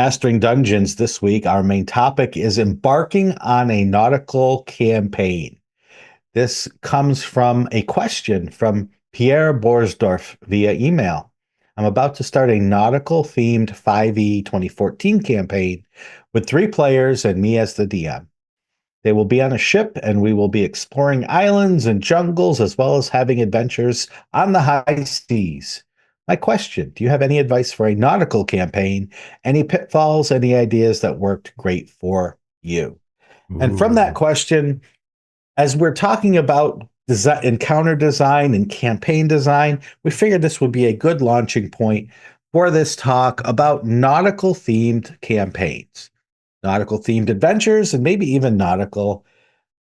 Mastering Dungeons this week, our main topic is embarking on a nautical campaign. This comes from a question from Pierre Borsdorf via email. I'm about to start a nautical themed 5e 2014 campaign with 3 players and me as the DM. They will be on a ship and we will be exploring islands and jungles as well as having adventures on the high seas. My question, do you have any advice for a nautical campaign? Any pitfalls, any ideas that worked great for you? And from that Ooh. question, as we're talking about encounter design and campaign design, we figured this would be a good launching point for this talk about nautical themed campaigns, nautical themed adventures, and maybe even nautical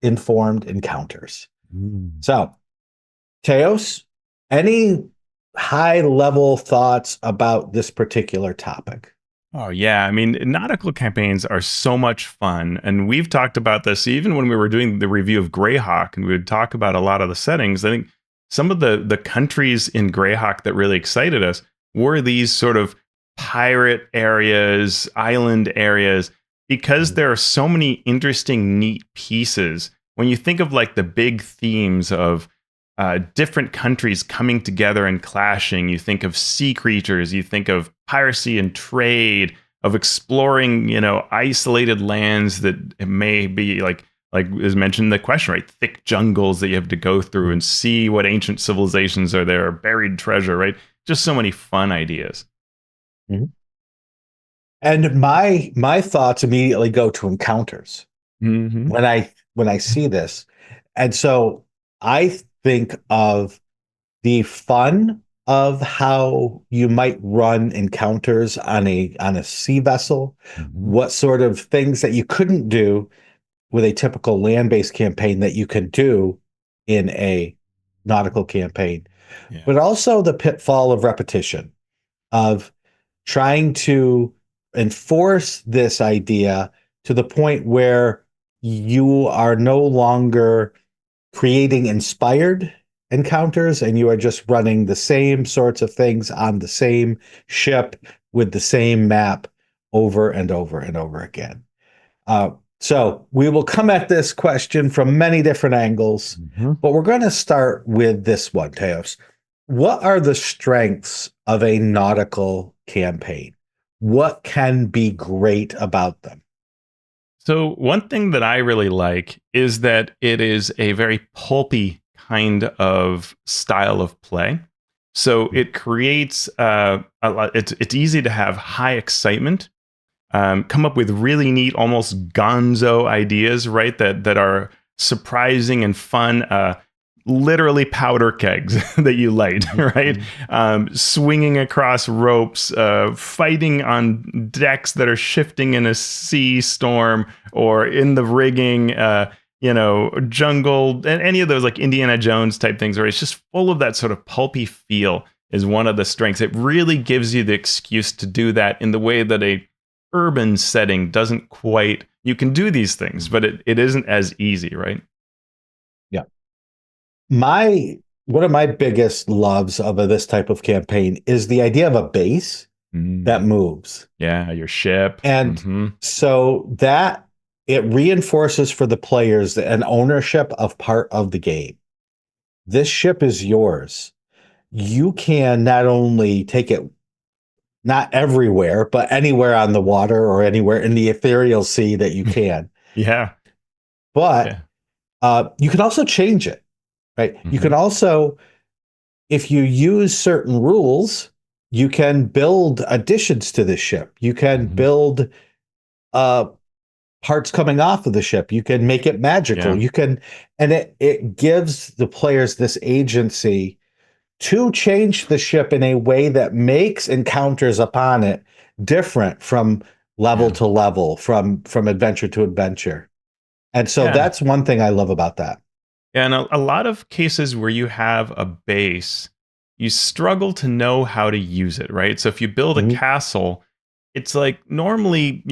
informed encounters. Mm. So, Teos, any high level thoughts about this particular topic? Oh, yeah. I mean, nautical campaigns are so much fun. And we've talked about this even when we were doing the review of Greyhawk, and we would talk about a lot of the settings. I think some of the countries in Greyhawk that really excited us were these sort of pirate areas, island areas, because there are so many interesting, neat pieces. When you think of like the big themes of different countries coming together and clashing. You think of sea creatures, you think of piracy and trade, of exploring, isolated lands that it may be like is mentioned in the question, right? Thick jungles that you have to go through and see what ancient civilizations are there, buried treasure, right? Just so many fun ideas. Mhm. And my thoughts immediately go to encounters Hmm. when I see this. And so I think of the fun of how you might run encounters on a sea vessel, Hmm. what sort of things that you couldn't do with a typical land-based campaign that you can do in a nautical campaign, Yeah. but also the pitfall of repetition, of trying to enforce this idea to the point where you are no longer creating inspired encounters and you are just running the same sorts of things on the same ship with the same map over and over and over again. So we will come at this question from many different angles, Hmm. but we're going to start with this one, Teos. What are the strengths of a nautical campaign? What can be great about them? So, one thing that I really like is that it is a very pulpy kind of style of play. So it creates a lot. It's easy to have high excitement, come up with really neat, almost gonzo ideas, right? That are surprising and fun. Literally powder kegs that you light, Mhm, right? mhm. Swinging across ropes, fighting on decks that are shifting in a sea storm or in the rigging. Jungle, and any of those like Indiana Jones type things, where it's just full of that sort of pulpy feel is one of the strengths. It really gives you the excuse to do that in the way that a urban setting doesn't quite. You can do these things, but it isn't as easy, right? Yeah. My One of my biggest loves of this type of campaign is the idea of a base that Mm. moves. Yeah, your ship. And Hmm. so that it reinforces for the players an ownership of part of the game. This ship is yours. You can not only take it not everywhere, but anywhere on the water or anywhere in the ethereal sea that you can. Yeah, But yeah. you can also change it, right? You can Hmm. also, if you use certain rules, you can build additions to the ship. You can Hmm. build uh, parts coming off of the ship. You can make it magical. Yeah, You can, and it gives the players this agency to change the ship in a way that makes encounters upon it different from level yeah, to level, from adventure to adventure. And so yeah. that's one thing I love about that. Yeah, and a lot of cases where you have a base, you struggle to know how to use it, right? So if you build a Mhm. castle, it's like normally,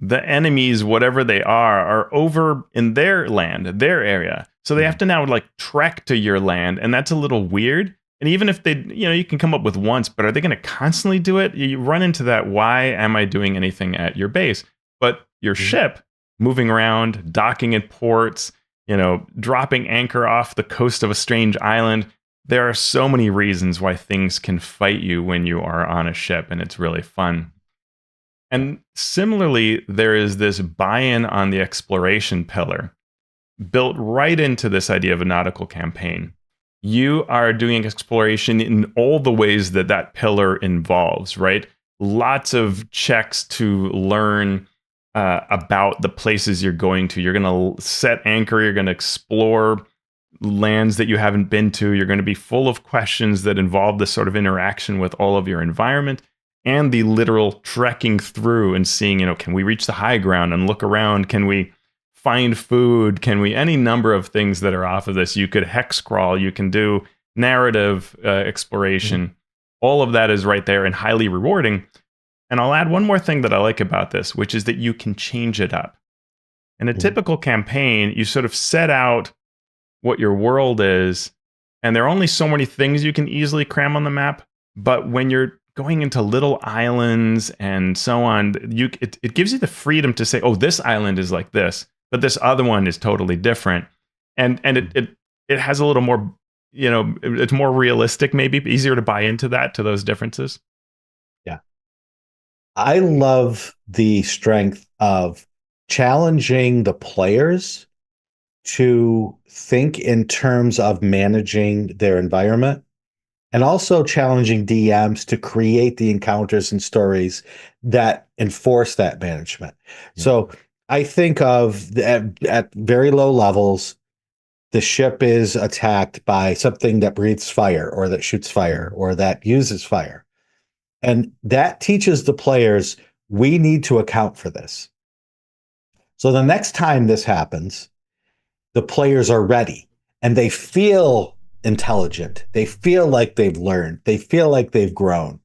the enemies, whatever they are over in their land, their area. So they have Mhm. to now like trek to your land, and that's a little weird. And even if they, you can come up with once, but are they going to constantly do it? You run into that. Why am I doing anything at your base? But your Mhm. ship moving around, docking at ports, dropping anchor off the coast of a strange island. There are so many reasons why things can fight you when you are on a ship, and it's really fun. And similarly, there is this buy in on the exploration pillar built right into this idea of a nautical campaign. You are doing exploration in all the ways that that pillar involves, right? Lots of checks to learn about the places you're going to. You're going to set anchor, you're going to explore lands that you haven't been to. You're going to be full of questions that involve this sort of interaction with all of your environment and the literal trekking through and seeing, can we reach the high ground and look around? Can we find food? Can we, any number of things that are off of this? You could hex crawl, you can do narrative Mhm. exploration. All of that is right there and highly rewarding. And I'll add one more thing that I like about this, which is that you can change it up. In a Mhm. typical campaign, you sort of set out what your world is, and there are only so many things you can easily cram on the map. But when you're going into little islands and so on, it gives you the freedom to say, "Oh, this island is like this, but this other one is totally different," and it has a little more, it's more realistic, maybe easier to buy into that to those differences. Yeah. I love the strength of challenging the players to think in terms of managing their environment and also challenging DMs to create the encounters and stories that enforce that management. Yeah, So I think of at very low levels, the ship is attacked by something that breathes fire or that shoots fire or that uses fire. And that teaches the players we need to account for this. So the next time this happens, the players are ready and they feel intelligent. They feel like they've learned. They feel like they've grown.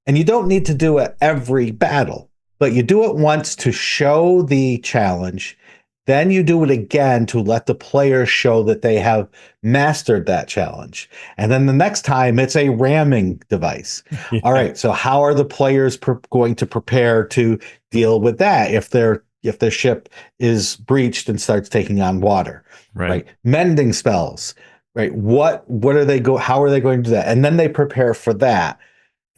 And you don't need to do it every battle, but you do it once to show the challenge. Then you do it again to let the players show that they have mastered that challenge. And then the next time it's a ramming device. All yeah, right, so how are the players going to prepare to deal with that if their ship is breached and starts taking on water, right. right? Mending spells, right? What are they go how are they going to do that? And then they prepare for that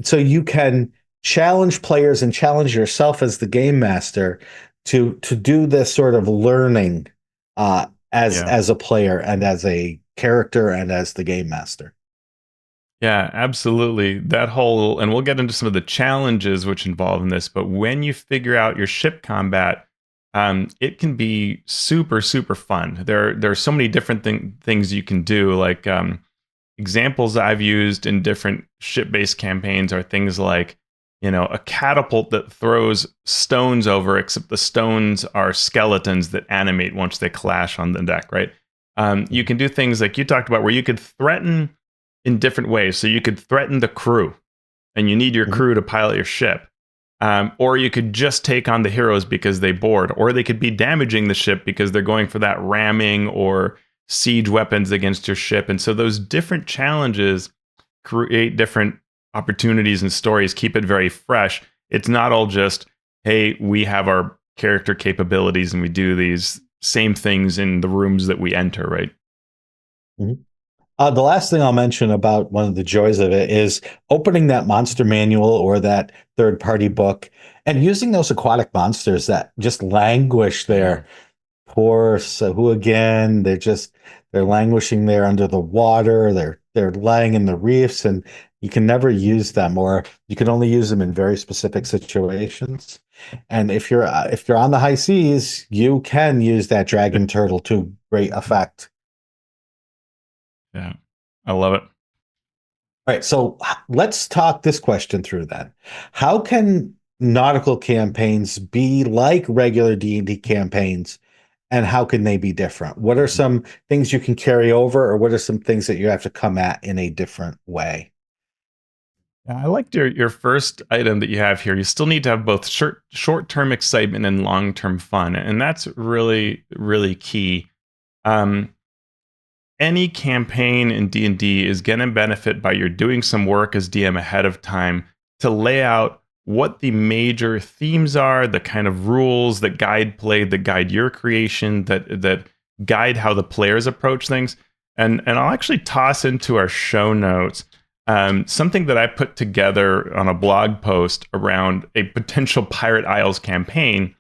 so you can challenge players and challenge yourself as the game master to do this sort of learning Yeah. as a player and as a character and as the game master. Yeah, absolutely. That whole, and we'll get into some of the challenges which involve in this, but when you figure out your ship combat, it can be super, super fun. There are so many different things you can do. Like examples I've used in different ship-based campaigns are things like, a catapult that throws stones over, except the stones are skeletons that animate once they clash on the deck, right? You can do things like you talked about where you could threaten in different ways. So you could threaten the crew, and you need your Mhm. crew to pilot your ship. Or you could just take on the heroes because they board, or they could be damaging the ship because they're going for that ramming or siege weapons against your ship. And so those different challenges create different opportunities and stories, keep it very fresh. It's not all just, hey, we have our character capabilities and we do these same things in the rooms that we enter, right? Mhm. The last thing I'll mention about one of the joys of it is opening that monster manual or that third party book and using those aquatic monsters that just languish Yeah. there. Poor Sahuagin, they're languishing there under the water. They're lying in the reefs, and you can never use them, or you can only use them in very specific situations. And if you're on the high seas, you can use that dragon turtle to great effect. Yeah. I love it. All right, so let's talk this question through then. How can nautical campaigns be like regular D&D campaigns, and how can they be different? What are some things you can carry over, or what are some things that you have to come at in a different way? Yeah, I liked your first item that you have here. You still need to have both short term excitement and long term fun, and that's really really key. Um, any campaign in D&D is going to benefit by you're doing some work as DM ahead of time to lay out what the major themes are, the kind of rules that guide play, that guide your creation, that guide how the players approach things. And I'll actually toss into our show notes something that I put together on a blog post around a potential Pirate Isles campaign,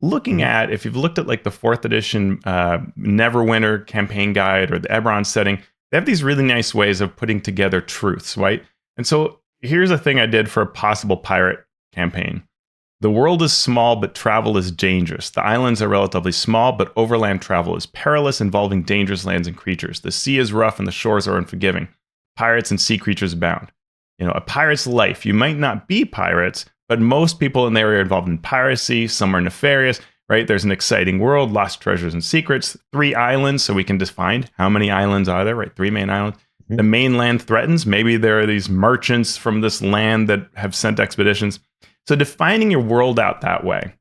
looking at, if you've looked at like the 4th edition Neverwinter campaign guide or the Eberron setting, they have these really nice ways of putting together truths, right? And so here's a thing I did for a possible pirate campaign. The world is small, but travel is dangerous. The islands are relatively small, but overland travel is perilous, involving dangerous lands and creatures. The sea is rough and the shores are unforgiving. Pirates and sea creatures abound. You know, a pirate's life. You might not be pirates, but most people in the area are involved in piracy. Some are nefarious, right? There's an exciting world, lost treasures and secrets. 3 islands, so we can define how many islands are there, right? 3 main islands. The mainland threatens. Maybe there are these merchants from this land that have sent expeditions. So defining your world out that way,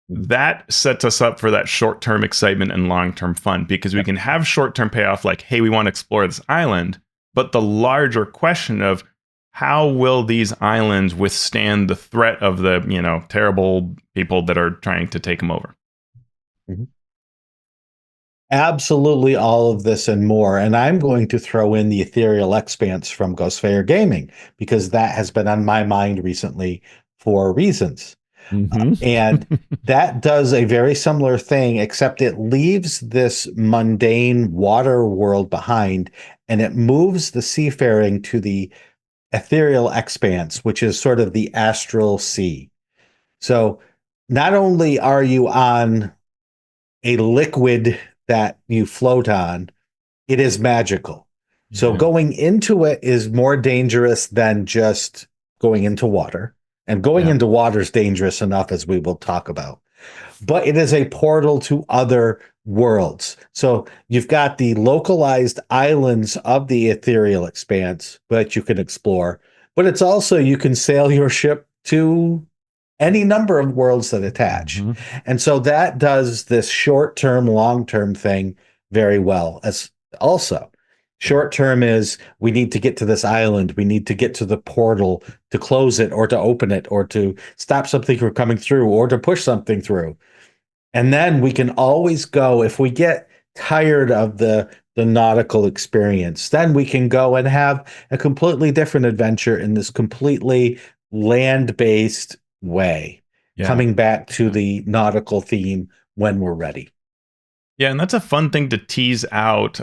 that sets us up for that short-term excitement and long-term fun, because we can have short-term payoff like, hey, we want to explore this island, but the larger question of how will these islands withstand the threat of the, terrible people that are trying to take them over? Mhm. Absolutely, all of this and more. And I'm going to throw in the Ethereal Expanse from Ghostfayer Gaming, because that has been on my mind recently for reasons. And that does a very similar thing, except it leaves this mundane water world behind, and it moves the seafaring to the ethereal expanse, which is sort of the astral sea. So not only are you on a liquid that you float on, it is magical. So Yeah. going into it is more dangerous than just going into water. And going Yeah. into water is dangerous enough, as we will talk about. But it is a portal to other worlds. So you've got the localized islands of the ethereal expanse that you can explore. But it's also, you can sail your ship to any number of worlds that attach. And so that does this short-term, long-term thing very well. As also, short-term is, we need to get to this island, we need to get to the portal to close it or to open it or to stop something from coming through or to push something through. And then we can always go, if we get tired of the nautical experience, then we can go and have a completely different adventure in this completely land-based way, Yeah. coming back to the nautical theme when we're ready. Yeah, and that's a fun thing to tease out,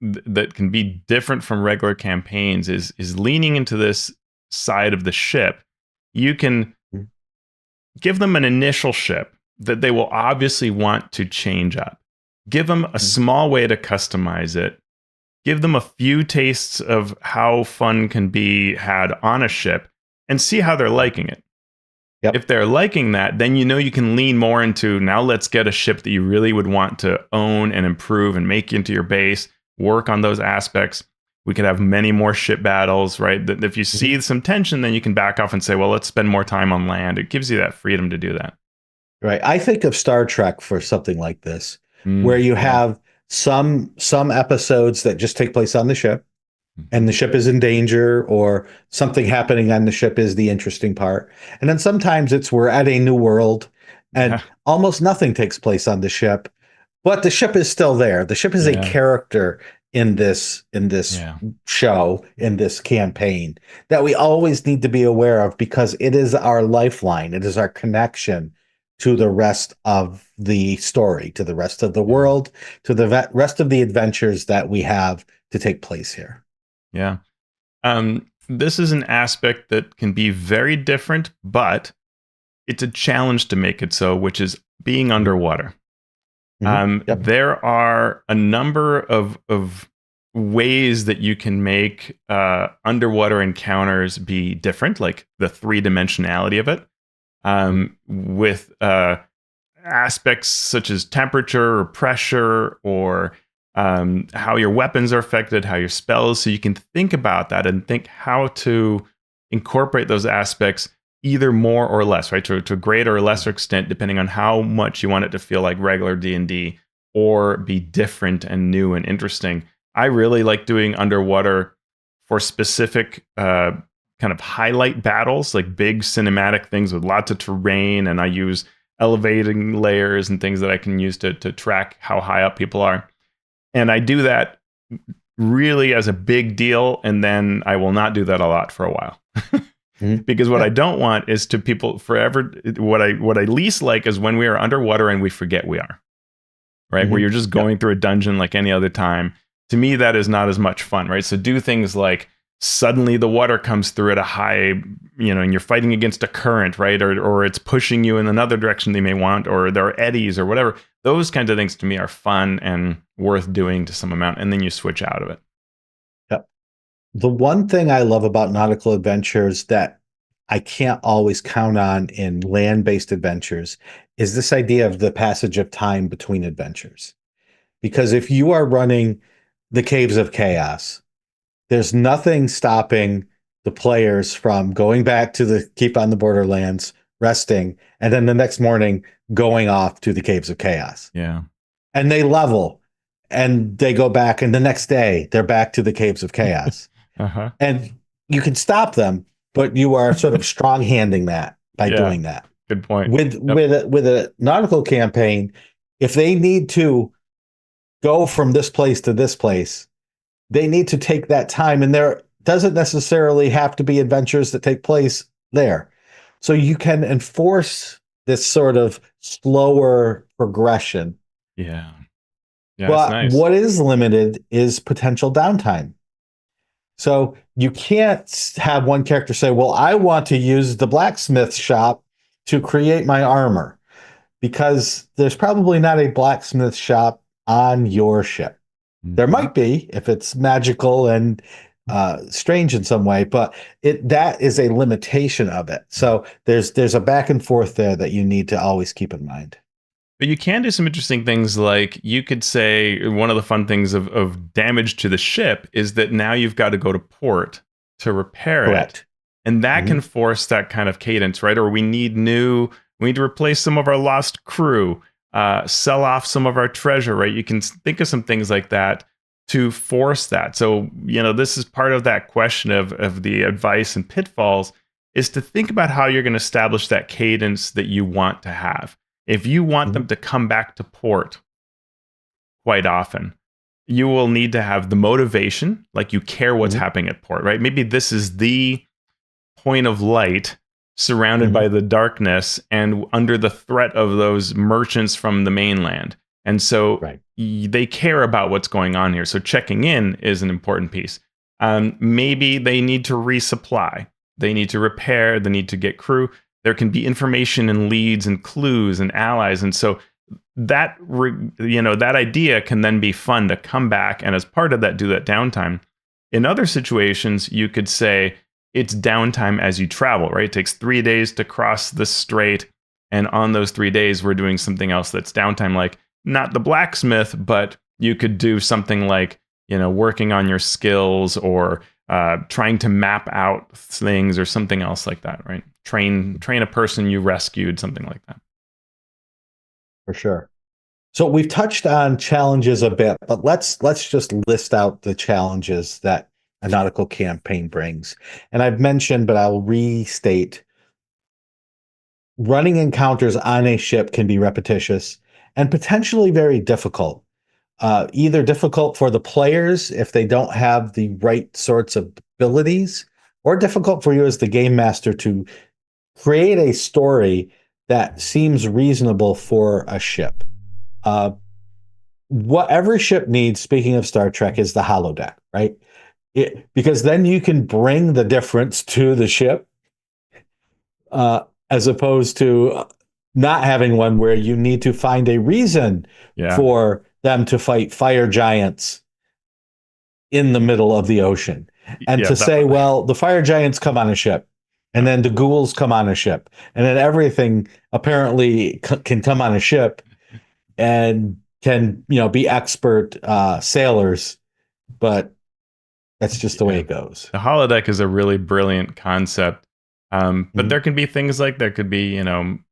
that can be different from regular campaigns, is leaning into this side of the ship. You can give them an initial ship that they will obviously want to change up. Give them a small way to customize it. Give them a few tastes of how fun can be had on a ship, and see how they're liking it. Yep. If they're liking that, then you can lean more into, now let's get a ship that you really would want to own and improve and make into your base, work on those aspects. We could have many more ship battles, right? That if you see some tension, then you can back off and say, well, let's spend more time on land. It gives you that freedom to do that. Right. I think of Star Trek for something like this, where you have some episodes that just take place on the ship, and the ship is in danger, or something happening on the ship is the interesting part. And then sometimes it's, we're at a new world and almost nothing takes place on the ship, but the ship is still there. The ship is a character in this show, in this campaign, that we always need to be aware of, because it is our lifeline. It is our connection to the rest of the story, to the rest of the world, to the rest of the adventures that we have to take place here. Yeah. This is an aspect that can be very different, but it's a challenge to make it so, which is being underwater. There are a number of ways that you can make underwater encounters be different, like the 3-dimensionality of it, with aspects such as temperature or pressure, or how your weapons are affected, how your spells. So you can think about that and think how to incorporate those aspects, either more or less, right? To a greater or lesser extent, depending on how much you want it to feel like regular D&D. or be different and new and interesting. I really like doing underwater for specific kind of highlight battles, like big cinematic things with lots of terrain, and I use elevating layers and things that I can use to track how high up people are. And I do that really as a big deal, and then I will not do that a lot for a while. Mhm. Because what I Yeah. don't want is to people forever. What I least like is when we are underwater and we forget we are, right? Where Mhm. you're just Yep. going through a dungeon like any other time. To me, that is not as much fun, right? So do things like suddenly the water comes through at a high, and you're fighting against a current, right? Or it's pushing you in another direction they may want, or there are eddies or whatever. Those kinds of things to me are fun and worth doing to some amount. And then you switch out of it. Yep. The one thing I love about nautical adventures that I can't always count on in land-based adventures is this idea of the passage of time between adventures. Because if you are running the Caves of Chaos, there's nothing stopping the players from going back to the Keep on the Borderlands, resting, and then the next morning going off to the Caves of Chaos. Yeah. And they level and they go back, and the next day they're back to the Caves of Chaos. Uh-huh. And you can stop them, but you are sort of strong handing that by Yeah. doing that. Good point. With Yep. a nautical campaign, if they need to go from this place to this place, they need to take that time, and there doesn't necessarily have to be adventures that take place there. So you can enforce this sort of slower progression. Yeah. Yeah, it's But nice. what is limited is potential downtime. So you can't have one character say, well, I want to use the blacksmith shop to create my armor, because there's probably not a blacksmith shop on your ship. There Mhm. might be if it's magical and strange in some way, but that is a limitation of it. So there's a back and forth there that you need to always keep in mind. But you can do some interesting things, like you could say one of the fun things of damage to the ship is that now you've got to go to port to repair it. Correct. And that Hmm. can force that kind of cadence, right? Or we need to replace some of our lost crew, sell off some of our treasure, right? You can think of some things like that to force that. So, this is part of that question of the advice and pitfalls, is to think about how you're going to establish that cadence that you want to have. If you want Hmm. them to come back to port quite often, you will need to have the motivation, like you care what's Hmm. happening at port, right? Maybe this is the point of light surrounded Hmm. by the darkness and under the threat of those merchants from the mainland. And so Right. they care about what's going on here. So checking in is an important piece. Maybe they need to resupply, they need to repair, they need to get crew. There can be information and leads and clues and allies. And so that idea can then be fun to come back and as part of that do that downtime. In other situations, you could say it's downtime as you travel, right? It takes 3 days to cross the strait, and on those 3 days we're doing something else that's downtime, like not the blacksmith, but you could do something like working on your skills, or trying to map out things, or something else like that, right? Train a person you rescued, something like that. For sure. So we've touched on challenges a bit, but let's just list out the challenges that a nautical campaign brings. And I've mentioned, but I'll restate, running encounters on a ship can be repetitious and potentially very difficult. Either difficult for the players if they don't have the right sorts of abilities, or difficult for you as the game master to create a story that seems reasonable for a ship. Uh, what every ship needs, speaking of Star Trek, is the holodeck, right? Because then you can bring the difference to the ship, as opposed to not having one where you need to find a reason Yeah. for them to fight fire giants in the middle of the ocean. And Yeah, to say, well, the fire giants come on a ship, and yeah. then the ghouls come on a ship, and then everything apparently can come on a ship and can, be expert sailors, but that's just the way Yeah. it goes. The holodeck is a really brilliant concept. But Hmm. there can be things like there could be,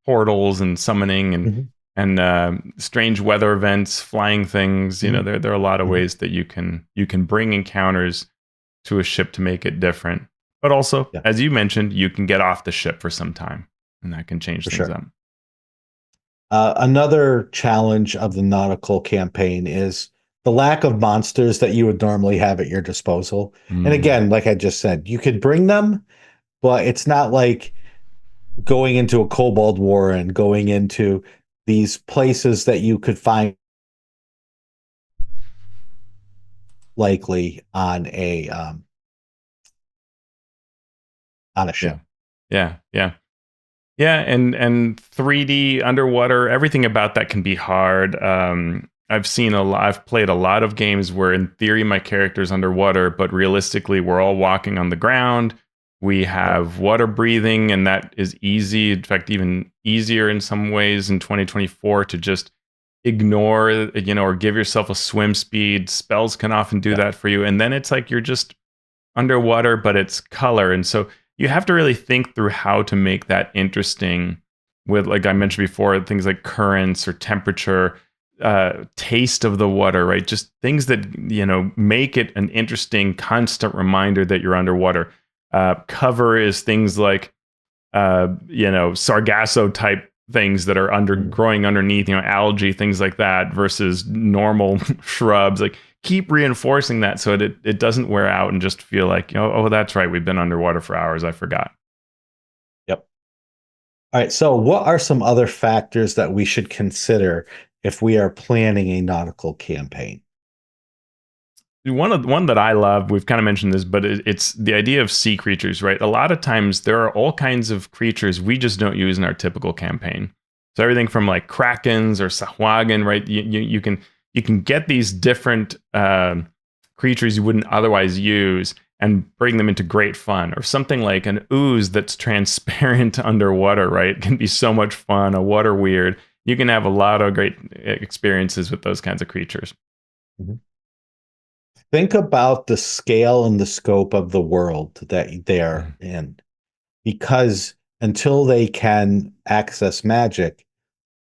portals and summoning, and Hmm. and strange weather events, flying things. You know, Mhm. there are a lot of Mhm. ways that you can bring encounters to a ship to make it different. But also, Yeah, as you mentioned, you can get off the ship for some time, and that can change for things sure. up. Another challenge of the nautical campaign is the lack of monsters that you would normally have at your disposal. And Mm, again, like I just said, you could bring them, but it's not like going into a Kobold War and going into these places that you could find likely on a yeah, ship. yeah, yeah. Yeah, and 3D underwater, everything about that can be hard. I've played a lot of games where in theory my character's underwater, but realistically we're all walking on the ground. We Yep. have water breathing, and that is easy. In fact, even easier in some ways in 2024 to just ignore, or give yourself a swim speed. Spells can often do Yep. that for you. And then it's like you're just underwater, but it's color. And so you have to really think through how to make that interesting with, like I Mhm. mentioned before, things like currents or temperature, taste of the water, right? Just things that, make it an interesting, constant reminder that you're underwater. Cover is things like, Sargasso type things that are Mhm. growing underneath, algae, things like that, versus normal shrubs. Like keep reinforcing that so it doesn't wear out and just feel like, oh, that's right, we've been underwater for hours. I forgot. Yep. All right. So, what are some other factors that we should consider if we are planning a nautical campaign? One that I love, we've kind of mentioned this, but it's the idea of sea creatures, right? A lot of times there are all kinds of creatures we just don't use in our typical campaign. So everything from like krakens or sahwagan, right? You can get these different creatures you wouldn't otherwise use and bring them into great fun. Or something like an ooze that's transparent underwater, right? Can be so much fun. A water weird. You can have a lot of great experiences with those kinds of creatures. Mhm. Think about the scale and the scope of the world that they are Mm. in, because until they can access magic,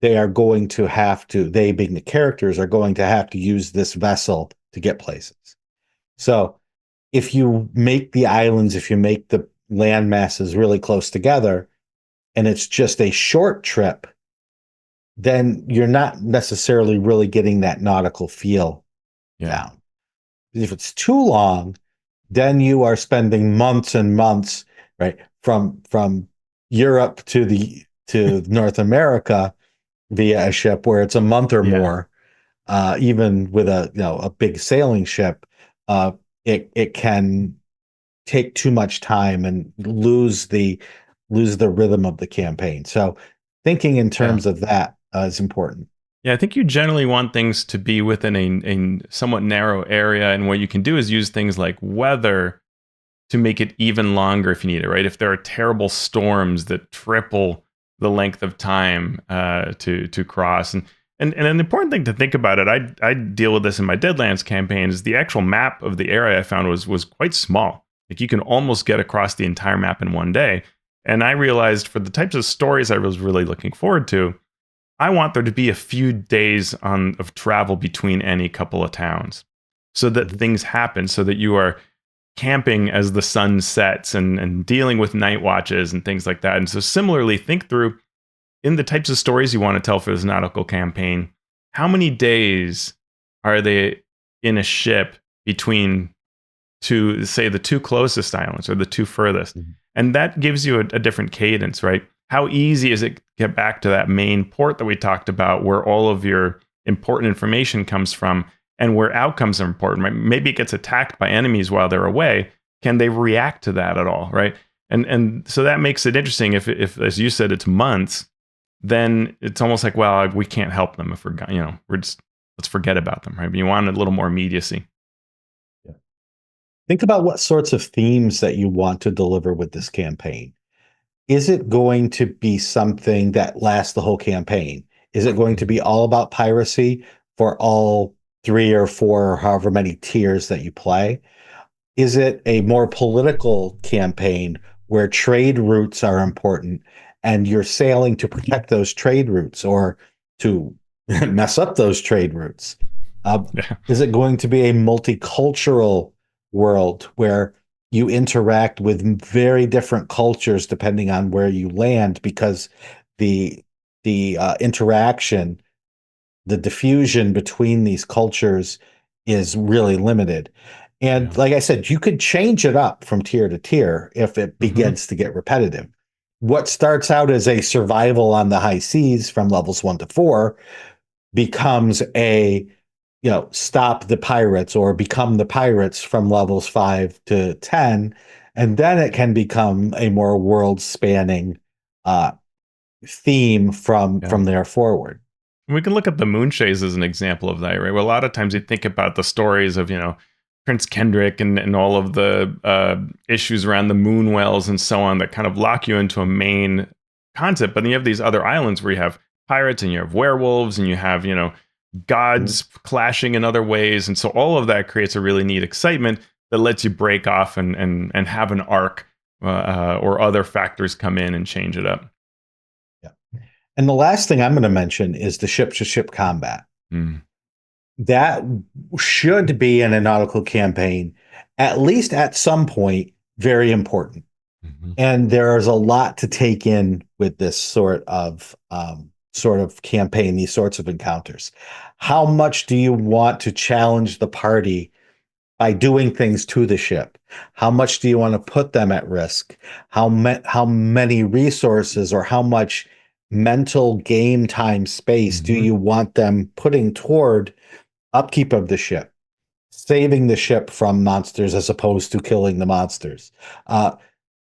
they are going to have to, they being the characters, are going to have to use this vessel to get places. So if you make the islands, if you make the land masses really close together, and it's just a short trip, then you're not necessarily really getting that nautical feel Yeah. down. If it's too long, then you are spending months and months, right, from Europe to North America via a ship where it's a month or Yeah. more. Even with a big sailing ship, uh, it can take too much time and lose the rhythm of the campaign. So thinking in Yeah. terms of that is important. Yeah, I think you generally want things to be within a somewhat narrow area. And what you can do is use things like weather to make it even longer if you need it, right? If there are terrible storms that triple the length of time to cross. And an important thing to think about it, I deal with this in my Deadlands campaign, is the actual map of the area I found was quite small. Like you can almost get across the entire map in one day. And I realized for the types of stories I was really looking forward to, I want there to be a few days of travel between any couple of towns so that Mhm. things happen, so that you are camping as the sun sets and dealing with night watches and things like that. And so, similarly, think through in the types of stories you want to tell for this nautical campaign, how many days are they in a ship between to say the two closest islands or the two furthest. Mhm. And that gives you a different cadence, right? How easy is it to get back to that main port that we talked about where all of your important information comes from and where outcomes are important, right? Maybe it gets attacked by enemies while they're away. Can they react to that at all, right? And so that makes it interesting. If as you said, it's months, then it's almost like, well, we can't help them if we're just let's forget about them, right? But you want a little more immediacy. Yeah. Think about what sorts of themes that you want to deliver with this campaign. Is it going to be something that lasts the whole campaign? Is it going to be all about piracy for all three or four or however many tiers that you play? Is it a more political campaign where trade routes are important and you're sailing to protect those trade routes or to mess up those trade routes? Uh, Yeah. is it going to be a multicultural world where you interact with very different cultures depending on where you land because the the interaction, the diffusion between these cultures is really limited. And Yeah. like I said, you could change it up from tier to tier if it Hmm. begins to get repetitive. What starts out as a survival on the high seas from levels 1 to 4 becomes a, stop the pirates or become the pirates from levels 5 to 10. And then it can become a more world spanning uh, theme Yeah. from there forward. We can look at the Moonshays as an example of that, right? Well, a lot of times you think about the stories of, Prince Kendrick and all of the issues around the moon wells and so on that kind of lock you into a main concept. But then you have these other islands where you have pirates and you have werewolves and you have, gods clashing in other ways. And so all of that creates a really neat excitement that lets you break off and have an arc or other factors come in and change it up. Yeah. And the last thing I'm going to mention is the ship to ship combat. Mm. That should be in a nautical campaign, at least at some point, very important. Mhm. And there's a lot to take in with this sort of campaign, these sorts of encounters. How much do you want to challenge the party by doing things to the ship? How much do you want to put them at risk? How many resources or how much mental game time space do Mhm. you want them putting toward upkeep of the ship, saving the ship from monsters as opposed to killing the monsters?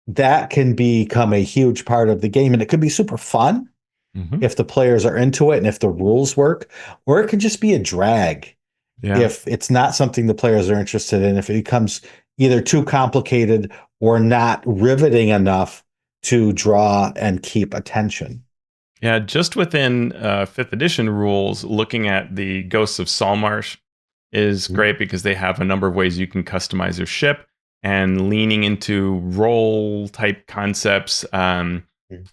That can become a huge part of the game, and it could be super fun Mhm. if the players are into it and if the rules work, or it could just be a drag Yeah. if it's not something the players are interested in, if it becomes either too complicated or not riveting enough to draw and keep attention. Yeah, just within fifth edition rules, looking at the Ghosts of Saltmarsh is Mhm. great because they have a number of ways you can customize your ship and leaning into role type concepts,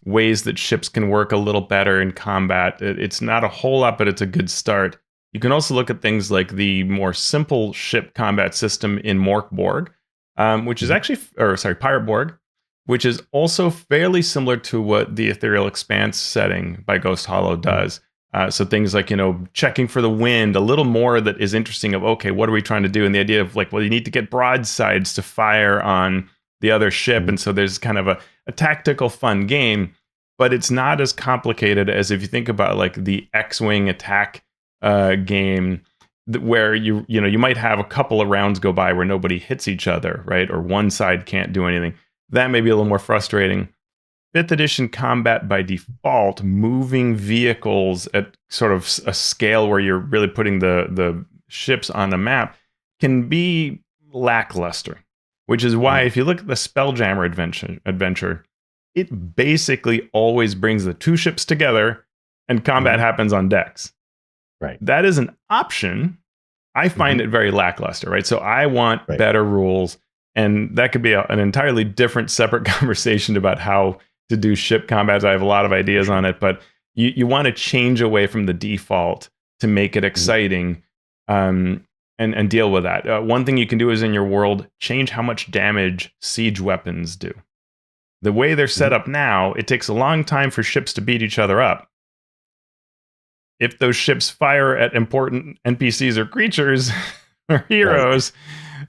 ways that ships can work a little better in combat. It's not a whole lot, but it's a good start. You can also look at things like the more simple ship combat system in Morkborg, which is Mhm. actually, or sorry, Pirate Borg, which is also fairly similar to what the Ethereal Expanse setting by Ghost Hollow Mhm. does. So things like, checking for the wind, a little more that is interesting of, okay, what are we trying to do? And the idea of like, well, you need to get broadsides to fire on the other ship. Mhm. And so there's kind of a tactical fun game, but it's not as complicated as if you think about like the X-Wing attack game where you might have a couple of rounds go by where nobody hits each other, right? Or one side can't do anything. That may be a little more frustrating. Fifth edition combat by default, moving vehicles at sort of a scale where you're really putting the ships on the map, can be lackluster. Which is why, Mhm. if you look at the Spelljammer adventure, it basically always brings the two ships together and combat Mhm. happens on decks. Right. That is an option. I find Mhm. it very lackluster, right? So I want Right. better rules. And that could be an entirely different, separate conversation about how to do ship combats. I have a lot of For ideas sure. on it, but you want to change away from the default to make it Mhm. exciting, and deal with that. One thing you can do is in your world, change how much damage siege weapons do. The way they're set Mhm. up now, it takes a long time for ships to beat each other up. If those ships fire at important NPCs or creatures or Right. heroes,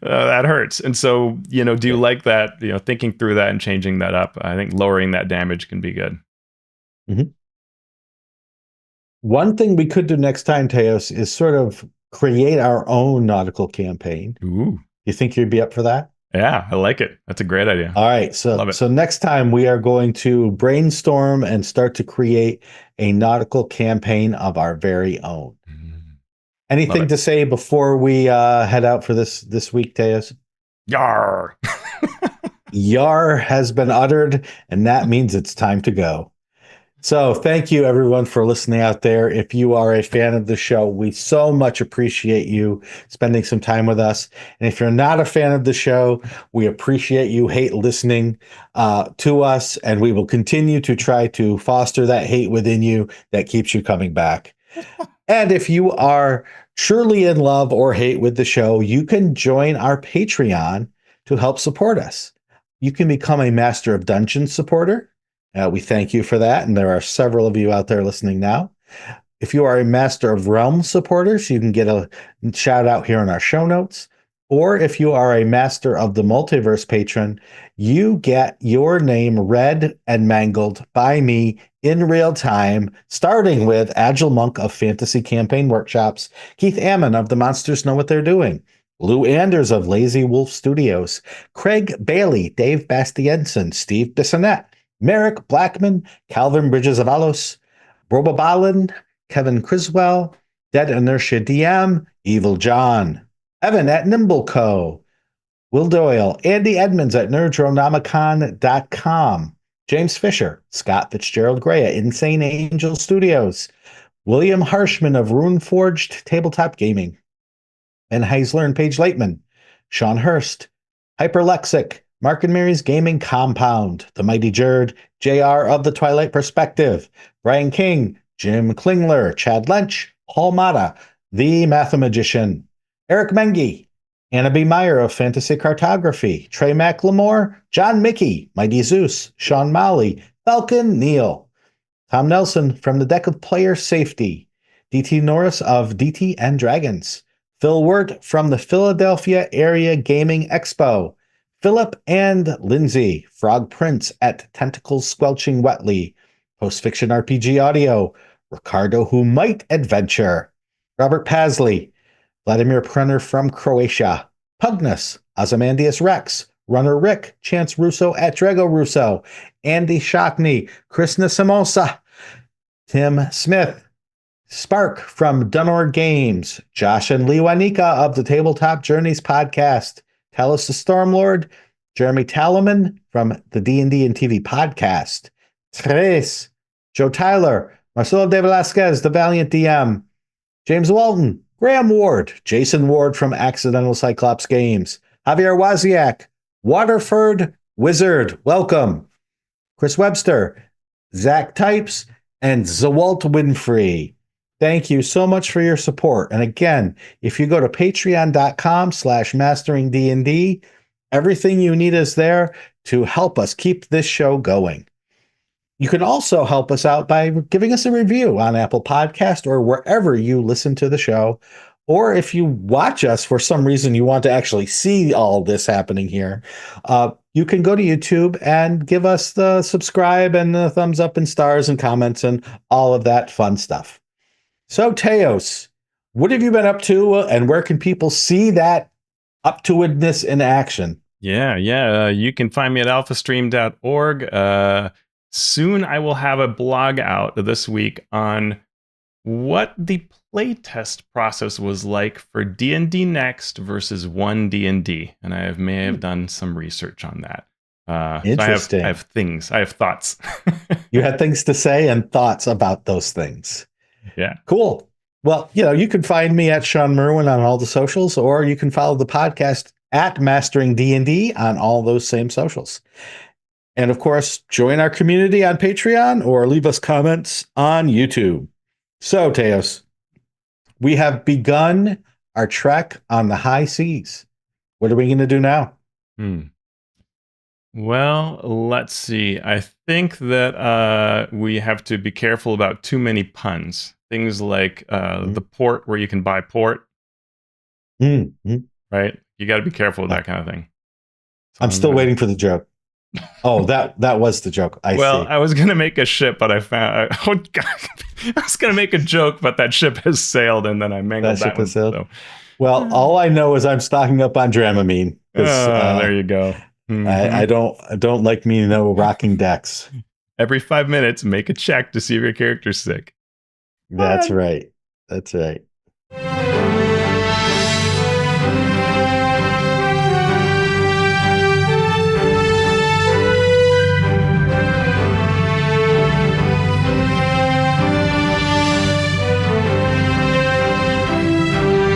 that hurts. And so, do you Right. like that? Thinking through that and changing that up, I think lowering that damage can be good. Mhm. One thing we could do next time, Teos, is sort of create our own nautical campaign. Ooh, You think you'd be up for that? yeah, I like it. That's a great idea. All right. So Love it. so next time we are going to brainstorm and start to create a nautical campaign of our very own. Mm, love Anything it. to say before we head out for this week, Teos? Yar. Yar has been uttered, and that means it's time to go. So thank you everyone for listening out there. If you are a fan of the show, we so much appreciate you spending some time with us. And if you're not a fan of the show, we appreciate you hate listening to us, and we will continue to try to foster that hate within you that keeps you coming back. And if you are truly in love or hate with the show, you can join our Patreon to help support us. You can become a Master of Dungeons supporter. We thank you for that. And there are several of you out there listening now. If you are a Master of Realms supporter, so you can get a shout out here in our show notes. Or if you are a Master of the Multiverse patron, you get your name read and mangled by me in real time, starting with Agile Monk of Fantasy Campaign Workshops, Keith Ammon of The Monsters Know What They're Doing, Lou Anders of Lazy Wolf Studios, Craig Bailey, Dave Bastiensen, Steve Bissonette, Merrick Blackman, Calvin Bridges of Alos, Robo Balin, Kevin Criswell, Dead Inertia DM, Evil John, Evan at Nimbleco, Will Doyle, Andy Edmonds at nerdronomicon.com, James Fisher, Scott Fitzgerald Gray at Insane Angel Studios, William Harshman of Runeforged Tabletop Gaming, Ben Heisler and Paige Laitman, Shawn Hurst, Hyperlexic, Mark and Mary's Gaming Compound, The Mighty Jerd, JR of The Twilight Perspective, Brian King, Jim Klingler, Chad Lynch, Paul Mata, The Mathemagician, Eric Mengi, Anna B. Meyer of Fantasy Cartography, Trey McLemore, John Mickey, Mighty Zeus, Sean Molly, Falcon Neal, Tom Nelson from the Deck of Player Safety, DT Norris of DT and Dragons, Phil Wirt from the Philadelphia Area Gaming Expo, Philip and Lindsay, Frog Prince at Tentacles Squelching Wetly, Post Fiction RPG Audio, Ricardo Who Might Adventure, Robert Pasley, Vladimir Prenner from Croatia, Pugnus, Ozymandias Rex, Runner Rick, Chance Russo at Drago Russo, Andy Shockney, Krishna Samosa, Tim Smith, Spark from Dunor Games, Josh and Lee Wanika of the Tabletop Journeys podcast, Talos the Stormlord, Jeremy Talaman from the D&D and TV podcast, Tres, Joe Tyler, Marcelo de Velasquez, the Valiant DM, James Walton, Graham Ward, Jason Ward from Accidental Cyclops Games, Javier Waziak, Waterford Wizard, welcome, Chris Webster, Zach Types, and Zawalt Winfrey. Thank you so much for your support. And again, if you go to patreon.com/masteringdnd, everything you need is there to help us keep this show going. You can also help us out by giving us a review on Apple Podcast or wherever you listen to the show. Or if you watch us for some reason you want to actually see all this happening here, you can go to YouTube and give us the subscribe and the thumbs up and stars and comments and all of that fun stuff. So, Teos, what have you been up to, and where can people see that up-to-itness in action? Yeah. You can find me at alphastream.org. Soon I will have a blog out this week on what the playtest process was like for D&D Next versus 1D&D. And I may have done some research on that. Interesting. So I have thoughts. You had things to say and thoughts about those things. Yeah. Cool. Well, you can find me at Shawn Merwin on all the socials, or you can follow the podcast at Mastering D&D on all those same socials. And of course, join our community on Patreon or leave us comments on YouTube. So, Teos, we have begun our trek on the high seas. What are we going to do now? Well, let's see. I think that we have to be careful about too many puns. Things like the port where you can buy port. Right? You got to be careful with that kind of thing. I'm still waiting for the joke. Oh, that was the joke. I see. I was going to make a ship, but I found... Oh, God. I was going to make a joke, but that ship has sailed, and then I mangled that one. So. Well, all I know is I'm stocking up on Dramamine. There you go. I don't like me no rocking decks. Every 5 minutes, make a check to see if your character's sick. That's right.